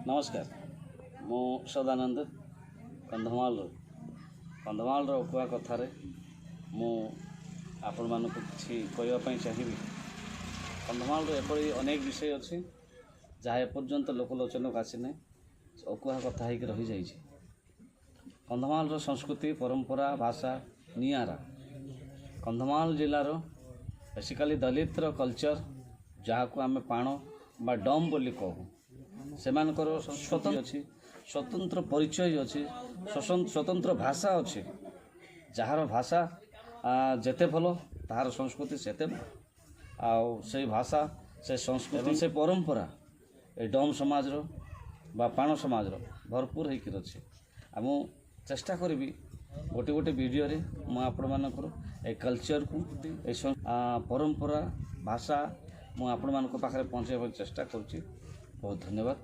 नमस्कार मु सदानंद कंधमाल उकुआ कथार मु आपण मानक किसी कहवाई चाहिए। कंधमाल एपरी अनेक विषय अच्छी जहाँ एपर्यंत लोकलोचन को आसी ना अकुआ कथा हो रही जाइए। कंधमाल संस्कृति परंपरा भाषा निआरा। कंधमाल जिलार बेसिकाली दलित कल्चर जहाँ को आम पाण बा डम बोली कहूँ से स्वतंत्र अच्छी स्वतंत्र परिचय अच्छी स्वतंत्र भाषा अच्छी जार भाषा जेते भल तार संस्कृति सेते भल से भाषा से संस्कृति से परंपरा ए डम समाज बा पाण समाज भरपूर होकर अच्छे। मु चेष्टा करी गोटे गोटे वीडियो रे मु आपण मानकर ए कल्चर को ए परंपरा भाषा मु आपण मान पाखे पहुँचाइबा चेष्टा करुच्ची। बहुत धन्यवाद।